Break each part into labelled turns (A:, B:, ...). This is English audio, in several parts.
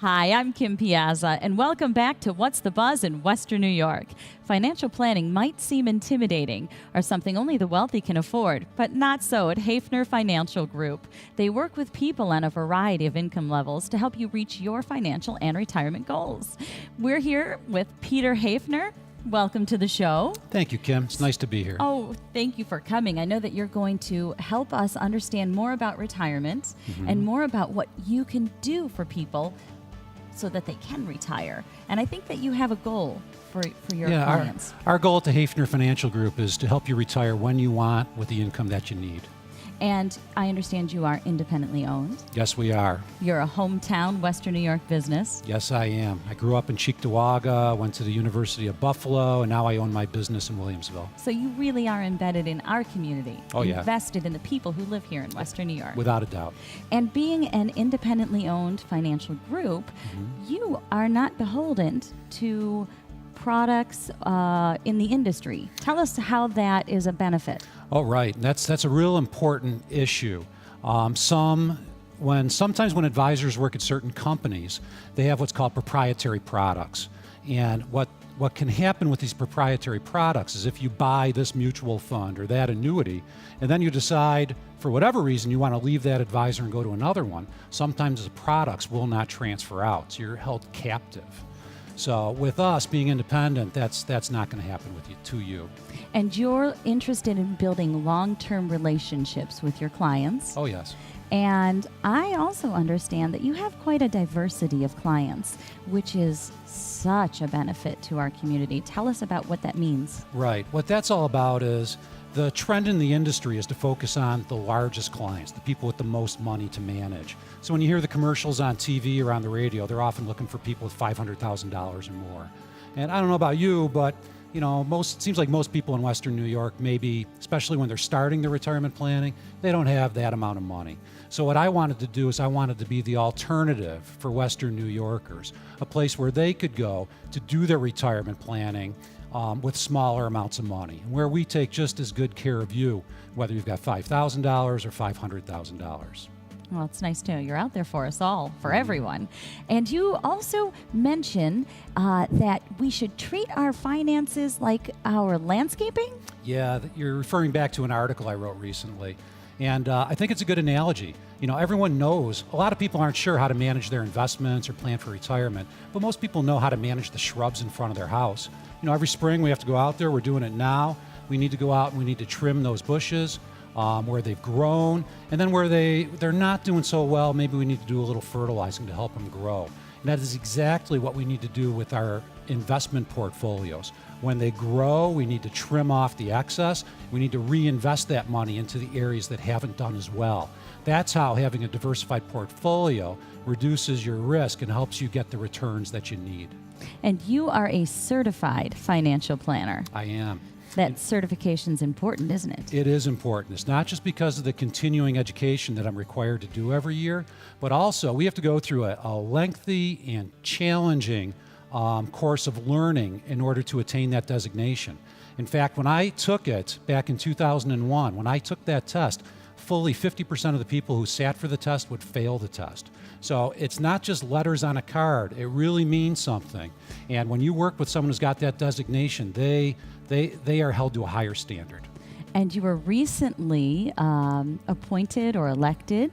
A: Hi, I'm Kim Piazza, and welcome back to What's the Buzz in Western New York. Financial planning might seem intimidating or something only the wealthy can afford, but not so at Hafner Financial Group. They work with people on a variety of income levels to help you reach your financial and retirement goals. We're here with Peter Hafner. Welcome to the show.
B: Thank you, Kim. It's nice to be here.
A: Oh, thank you for coming. I know that you're going to help us understand more about retirement and more about what you can do for people so that they can retire. And I think that you have a goal for your clients.
B: Our goal at the Hafner Financial Group is to help you retire when you want with the income that you need.
A: And I understand you are independently owned.
B: Yes, we are.
A: You're a hometown Western New York business.
B: Yes, I am. I grew up in Cheektowaga, went to the University of Buffalo, and now I own my business in Williamsville.
A: So you really are embedded in our community.
B: Oh, yeah.
A: Invested in the people who live here in Western New York.
B: Without a doubt.
A: And being an independently owned financial group, you are not beholden to products in the industry. Tell us how that is a benefit.
B: Oh, right. That's a real important issue. Sometimes when advisors work at certain companies, they have what's called proprietary products. And what can happen with these proprietary products is if you buy this mutual fund or that annuity, and then you decide, for whatever reason, you want to leave that advisor and go to another one, sometimes the products will not transfer out, so you're held captive. So with us being independent, that's not going to happen to you.
A: And you're interested in building long-term relationships with your clients.
B: Oh, yes.
A: And I also understand that you have quite a diversity of clients, which is such a benefit to our community. Tell us about what that means.
B: Right. What that's all about is the trend in the industry is to focus on the largest clients, the people with the most money to manage. So when you hear the commercials on TV or on the radio, they're often looking for people with $500,000 or more. And I don't know about you, but it seems like most people in Western New York, maybe, especially when they're starting their retirement planning, they don't have that amount of money. So what I wanted to do is I wanted to be the alternative for Western New Yorkers, a place where they could go to do their retirement planning with smaller amounts of money, where we take just as good care of you, whether you've got $5,000 or $500,000.
A: Well, it's nice to know you're out there for us all, for everyone. And you also mention that we should treat our finances like our landscaping?
B: Yeah, you're referring back to an article I wrote recently. And I think it's a good analogy. Everyone knows, a lot of people aren't sure how to manage their investments or plan for retirement, but most people know how to manage the shrubs in front of their house. Every spring we have to go out there. We're doing it now. We need to go out and we need to trim those bushes where they've grown. And then where they're not doing so well, maybe we need to do a little fertilizing to help them grow. And that is exactly what we need to do with our investment portfolios. When they grow, we need to trim off the excess. We need to reinvest that money into the areas that haven't done as well. That's how having a diversified portfolio reduces your risk and helps you get the returns that you need.
A: And you are a certified financial planner.
B: I am.
A: That certification's important, isn't it?
B: It is important. It's not just because of the continuing education that I'm required to do every year, but also we have to go through a lengthy and challenging course of learning in order to attain that designation. In fact, when I took it back in 2001, when I took that test, fully 50% of the people who sat for the test would fail the test. So it's not just letters on a card. It really means something. And when you work with someone who's got that designation, they are held to a higher standard.
A: And you were recently appointed or elected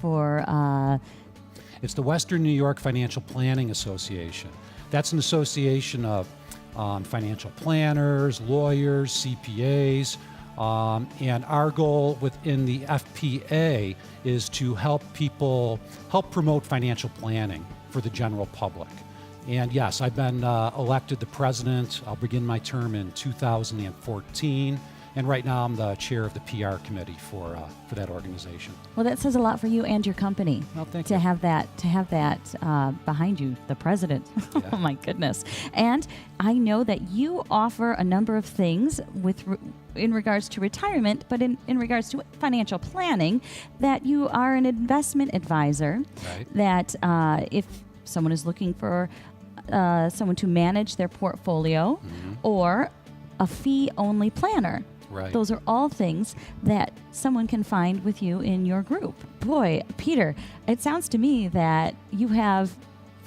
A: for...
B: It's the Western New York Financial Planning Association. That's an association of financial planners, lawyers, CPAs, and our goal within the FPA is to help promote financial planning for the general public. And yes, I've been elected the president. I'll begin my term in 2014. And right now I'm the chair of the PR committee for that organization.
A: Well, that says a lot for you and your company.
B: Well, thank
A: you.
B: To
A: have that behind you, the president.
B: Yeah.
A: Oh my goodness! And I know that you offer a number of things in regards to retirement, but in regards to financial planning, that you are an investment advisor.
B: Right.
A: That if someone is looking for someone to manage their portfolio, or a fee-only planner.
B: Right.
A: Those are all things that someone can find with you in your group. Boy, Peter, it sounds to me that you have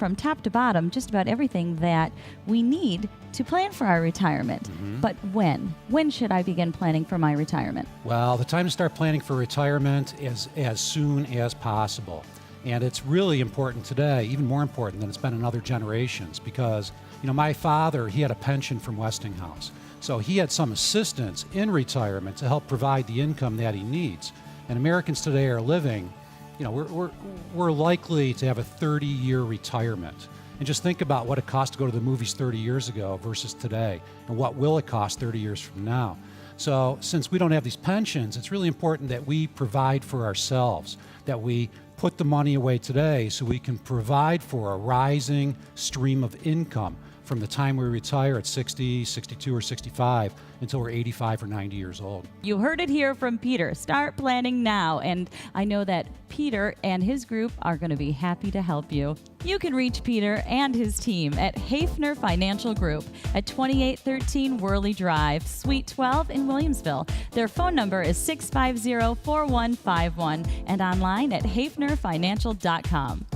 A: from top to bottom just about everything that we need to plan for our retirement. But when? When should I begin planning for my retirement?
B: Well, the time to start planning for retirement is as soon as possible. And it's really important today, even more important than it's been in other generations, because, my father, he had a pension from Westinghouse. So he had some assistance in retirement to help provide the income that he needs. And Americans today are living, we're likely to have a 30-year retirement. And just think about what it cost to go to the movies 30 years ago versus today, and what will it cost 30 years from now. So since we don't have these pensions, it's really important that we provide for ourselves, that we put the money away today so we can provide for a rising stream of income from the time we retire at 60, 62, or 65 until we're 85 or 90 years old.
A: You heard it here from Peter. Start planning now. And I know that Peter and his group are going to be happy to help you. You can reach Peter and his team at Hafner Financial Group at 2813 Worley Drive, Suite 12 in Williamsville. Their phone number is 650-4151 and online at hafnerfinancial.com.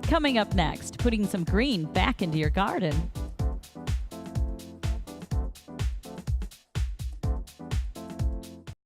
A: Coming up next, putting some green back into your garden.